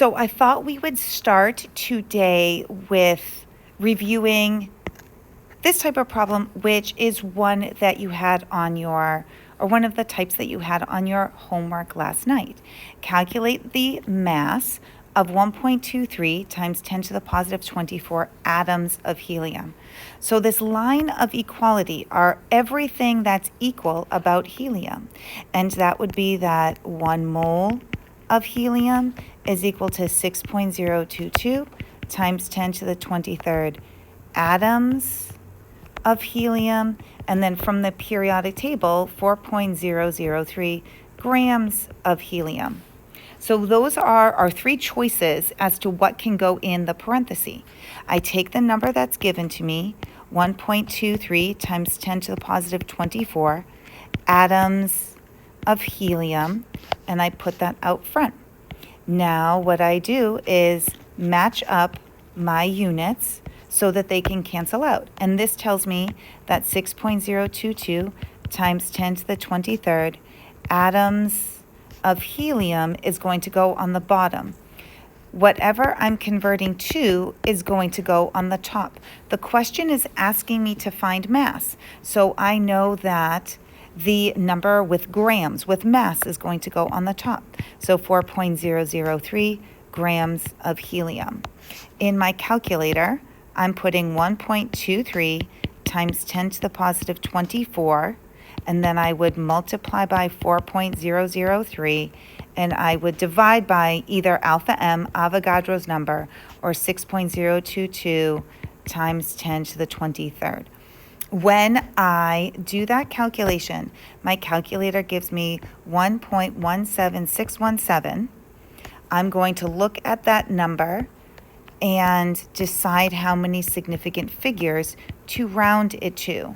So I thought we would start today with reviewing this type of problem, which is one that you had on your, or one of the types that you had on your homework last night. Calculate the mass of 1.23 times 10 to the positive 24 atoms of helium. So this line of equality are everything that's equal about helium. And that would be that 1 mole of helium is equal to 6.022 times 10 to the 23rd atoms of helium, and then from the periodic table, 4.003 grams of helium. So those are our three choices as to what can go in the parenthesis. I take the number that's given to me, 1.23 times 10 to the positive 24 atoms of helium, and I put that out front. Now what I do is match up my units so that they can cancel out. And this tells me that 6.022 times 10 to the 23rd atoms of helium is going to go on the bottom. Whatever I'm converting to is going to go on the top. The question is asking me to find mass. So I know that the number with grams, with mass, is going to go on the top. So 4.003 grams of helium. In my calculator, I'm putting 1.23 times 10 to the positive 24, and then I would multiply by 4.003, and I would divide by either alpha m, Avogadro's number, or 6.022 times 10 to the 23rd. When I do that calculation, my calculator gives me 1.17617. I'm going to look at that number and decide how many significant figures to round it to.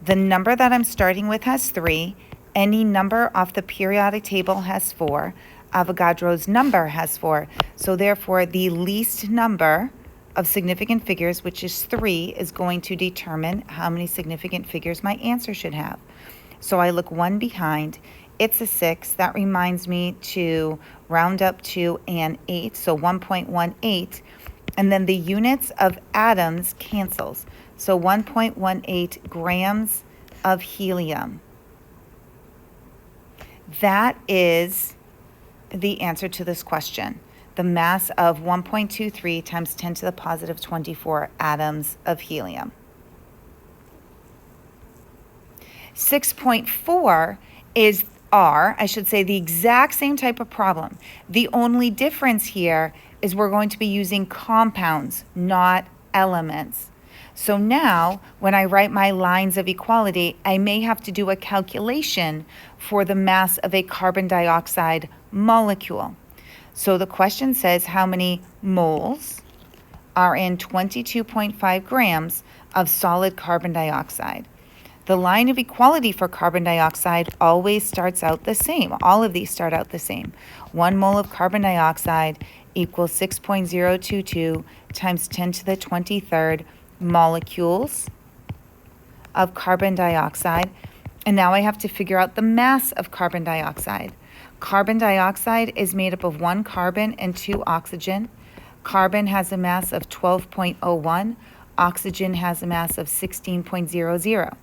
The number that I'm starting with has 3. Any number off the periodic table has 4. Avogadro's number has 4. So therefore, the least number of significant figures, which is 3, is going to determine how many significant figures my answer should have. So I look one behind. It's a 6. That reminds me to round up to an 8, so 1.18. And then the units of atoms cancels. So 1.18 grams of helium. That is the answer to this question. The mass of 1.23 times 10 to the positive 24 atoms of helium. 6.4 is the exact same type of problem. The only difference here is we're going to be using compounds, not elements. So now, when I write my lines of equality, I may have to do a calculation for the mass of a carbon dioxide molecule. So the question says how many moles are in 22.5 grams of solid carbon dioxide. The line of equality for carbon dioxide always starts out the same. All of these start out the same. 1 mole of carbon dioxide equals 6.022 times 10 to the 23rd molecules of carbon dioxide. And now I have to figure out the mass of carbon dioxide. Carbon dioxide is made up of 1 carbon and 2 oxygen. Carbon has a mass of 12.01. Oxygen has a mass of 16.00.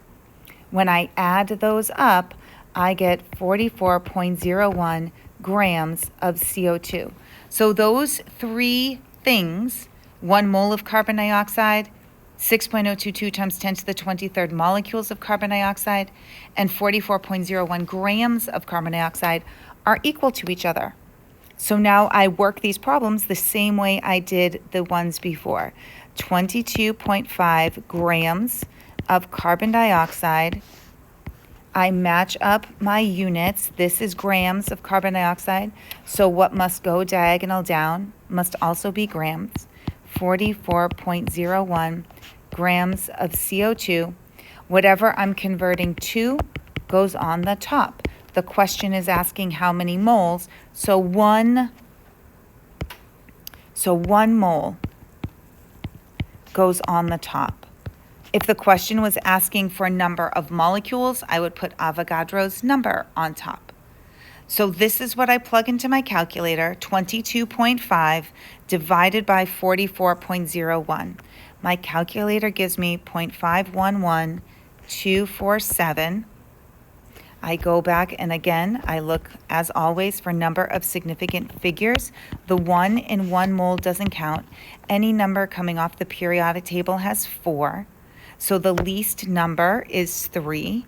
When I add those up, I get 44.01 grams of CO2. So those three things, 1 mole of carbon dioxide, 6.022 times 10 to the 23rd molecules of carbon dioxide, and 44.01 grams of carbon dioxide are equal to each other. So now I work these problems the same way I did the ones before. 22.5 grams of carbon dioxide. I match up my units. This is grams of carbon dioxide. So what must go diagonal down must also be grams. 44.01 grams of CO2. Whatever I'm converting to goes on the top. The question is asking how many moles. So one mole goes on the top. If the question was asking for a number of molecules, I would put Avogadro's number on top. So this is what I plug into my calculator, 22.5 divided by 44.01. My calculator gives me 0.511247. I go back and again, I look as always for number of significant figures. The 1 in 1 mole doesn't count. Any number coming off the periodic table has 4. So the least number is 3.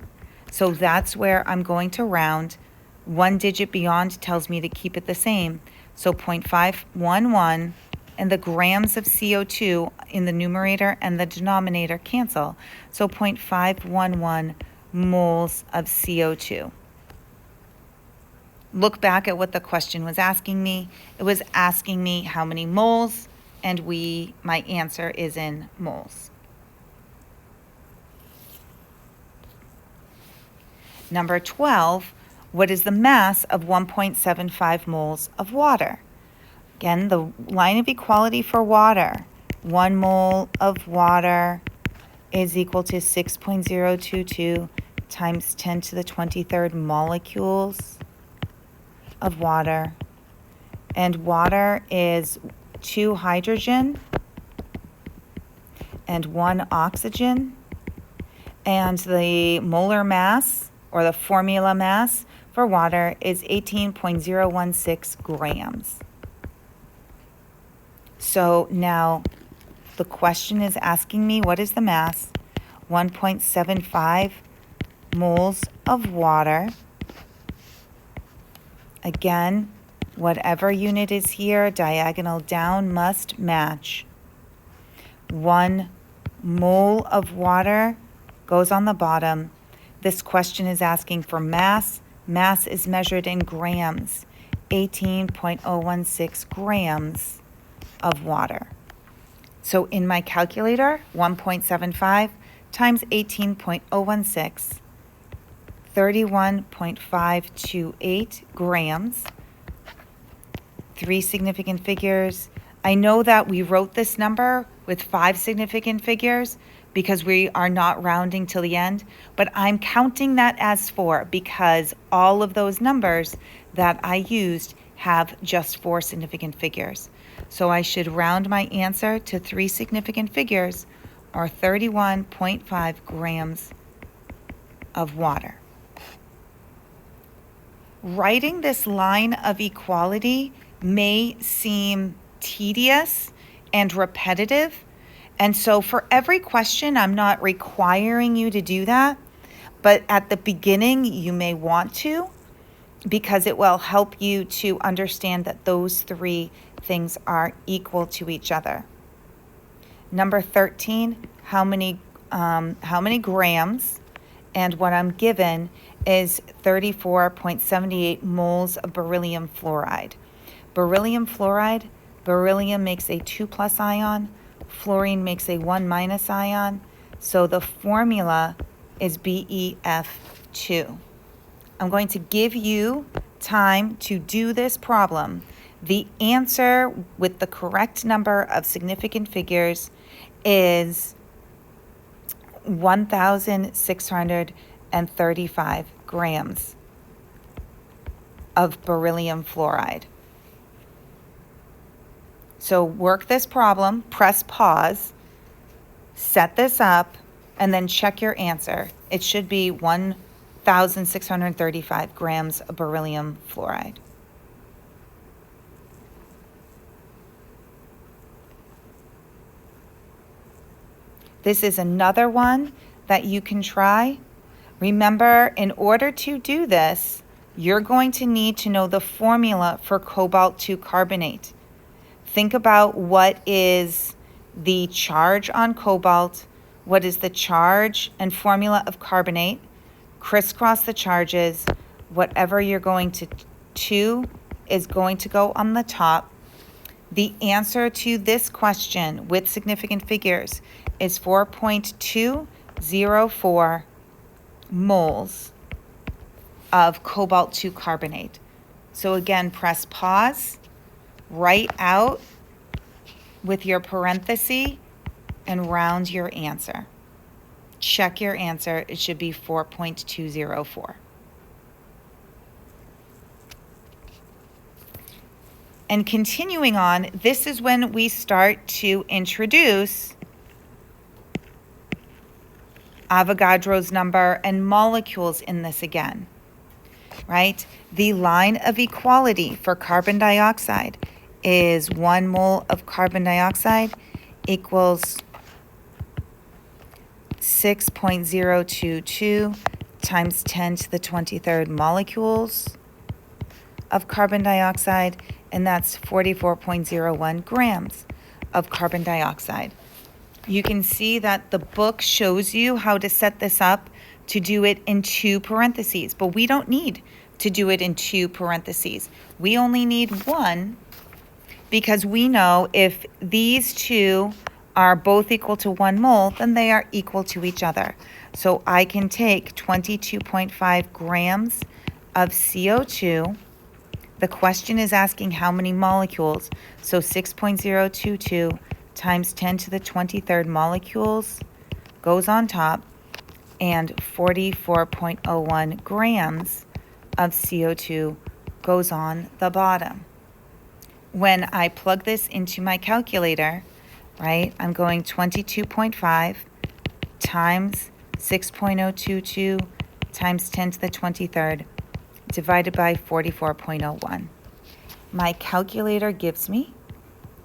So that's where I'm going to round. 1 digit beyond tells me to keep it the same. So 0.511, and the grams of CO2 in the numerator and the denominator cancel. So 0.511 moles of CO2. Look back at what the question was asking me. It was asking me how many moles, and my answer is in moles. Number 12, what is the mass of 1.75 moles of water? Again, the line of equality for water. 1 mole of water is equal to 6.022 times 10 to the 23rd molecules of water. And water is 2 hydrogen and 1 oxygen. And the molar mass, or the formula mass for water, is 18.016 grams. So now the question is asking me, what is the mass? 1.75 moles of water. Again, whatever unit is here, diagonal down must match. 1 mole of water goes on the bottom. This question is asking for mass. Mass is measured in grams, 18.016 grams of water. So in my calculator, 1.75 times 18.016, 31.528 grams. 3 significant figures. I know that we wrote this number with 5 significant figures because we are not rounding till the end, but I'm counting that as 4 because all of those numbers that I used have just 4 significant figures. So I should round my answer to 3 significant figures, or 31.5 grams of water. Writing this line of equality may seem tedious and repetitive, and so for every question, I'm not requiring you to do that, but at the beginning, you may want to, because it will help you to understand that those 3 things are equal to each other. Number 13, how many grams? And what I'm given is 34.78 moles of beryllium fluoride. Beryllium fluoride, beryllium makes a 2+ ion, fluorine makes a 1- ion, so the formula is BeF2. I'm going to give you time to do this problem. The answer with the correct number of significant figures is 1,635 grams of beryllium fluoride. So work this problem, press pause, set this up, and then check your answer. It should be 1,635 grams of beryllium fluoride. This is another one that you can try. Remember, in order to do this, you're going to need to know the formula for cobalt 2 carbonate. Think about what is the charge on cobalt, what is the charge and formula of carbonate, crisscross the charges. Whatever you're going to 2 is going to go on the top. The answer to this question with significant figures is 4.204 moles of cobalt 2 carbonate. So again, press pause, write out with your parenthesis, and round your answer. Check your answer. It should be 4.204. And continuing on, this is when we start to introduce Avogadro's number and molecules in this again, right? The line of equality for carbon dioxide is 1 mole of carbon dioxide equals 6.022 times 10 to the 23rd molecules of carbon dioxide, and that's 44.01 grams of carbon dioxide. You can see that the book shows you how to set this up to do it in 2 parentheses, but we don't need to do it in 2 parentheses. We only need 1 because we know if these 2 are both equal to 1 mole, then they are equal to each other. So I can take 22.5 grams of CO2. The question is asking how many molecules, so 6.022 times 10 to the 23rd molecules goes on top, and 44.01 grams of CO2 goes on the bottom. When I plug this into my calculator, right, I'm going 22.5 times 6.022 times 10 to the 23rd divided by 44.01. My calculator gives me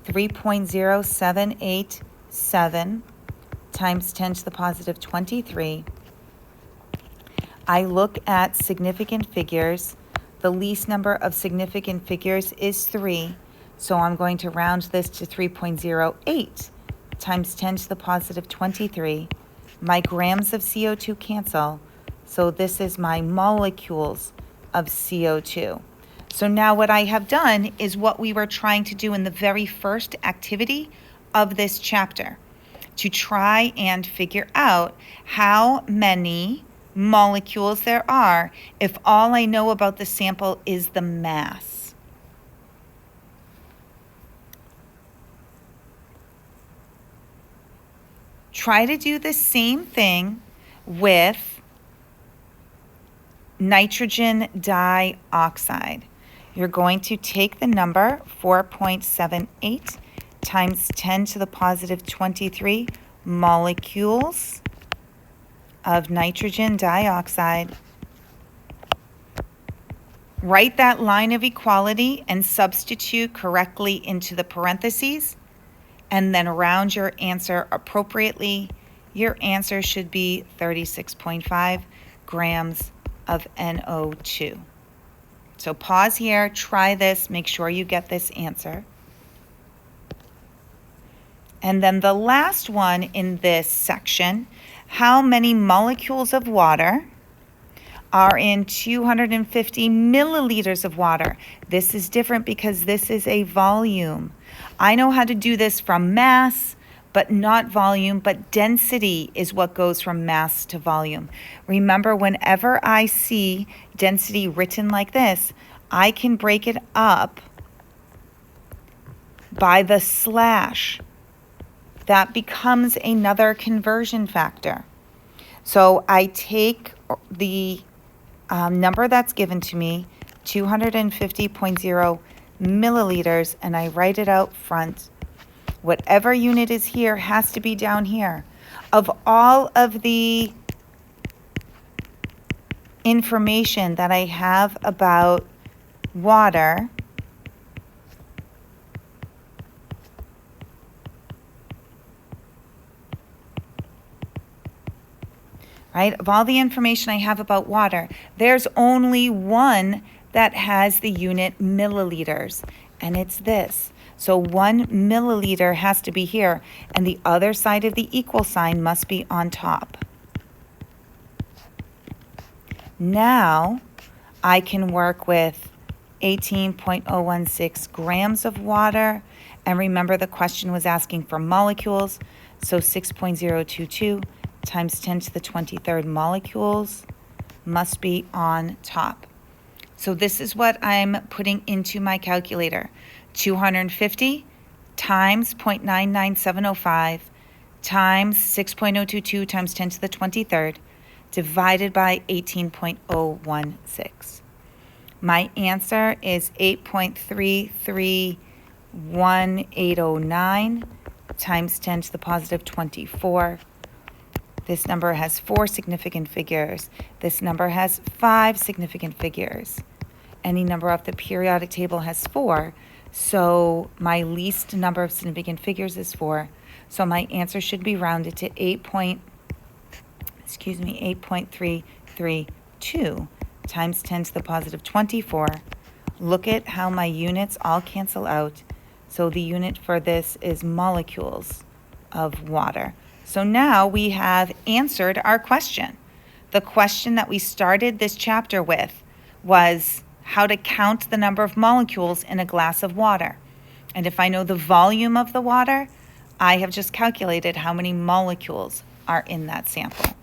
3.0787 times 10 to the positive 23. I look at significant figures. The least number of significant figures is 3, so I'm going to round this to 3.08 times 10 to the positive 23. My grams of CO2 cancel, so this is my molecules of CO2. So now what I have done is what we were trying to do in the very first activity of this chapter, to try and figure out how many molecules there are if all I know about the sample is the mass. Try to do the same thing with nitrogen dioxide. You're going to take the number 4.78 times 10 to the positive 23 molecules of nitrogen dioxide. Write that line of equality and substitute correctly into the parentheses, and then round your answer appropriately. Your answer should be 36.5 grams of NO2. So pause here, try this, make sure you get this answer. And then the last one in this section, how many molecules of water are in 250 milliliters of water? This is different because this is a volume. I know how to do this from mass, but not volume, but density is what goes from mass to volume. Remember, whenever I see density written like this, I can break it up by the slash. That becomes another conversion factor. So I take the number that's given to me, 250.0 milliliters, and I write it out front. Whatever unit is here has to be down here. Of all of the information that I have about water, right? Of all the information I have about water, there's only one that has the unit milliliters, and it's this. So 1 milliliter has to be here, and the other side of the equal sign must be on top. Now I can work with 18.016 grams of water, and remember the question was asking for molecules, so 6.022 times 10 to the 23rd molecules must be on top. So this is what I'm putting into my calculator. 250 times 0.99705 times 6.022 times 10 to the 23rd divided by 18.016. My answer is 8.331809 times 10 to the positive 24. This number has 4 significant figures. This number has 5 significant figures. Any number off the periodic table has 4, so my least number of significant figures is 4. So my answer should be rounded to 8.332 times 10 to the positive 24. Look at how my units all cancel out. So the unit for this is molecules of water. So now we have answered our question. The question that we started this chapter with was how to count the number of molecules in a glass of water. And if I know the volume of the water, I have just calculated how many molecules are in that sample.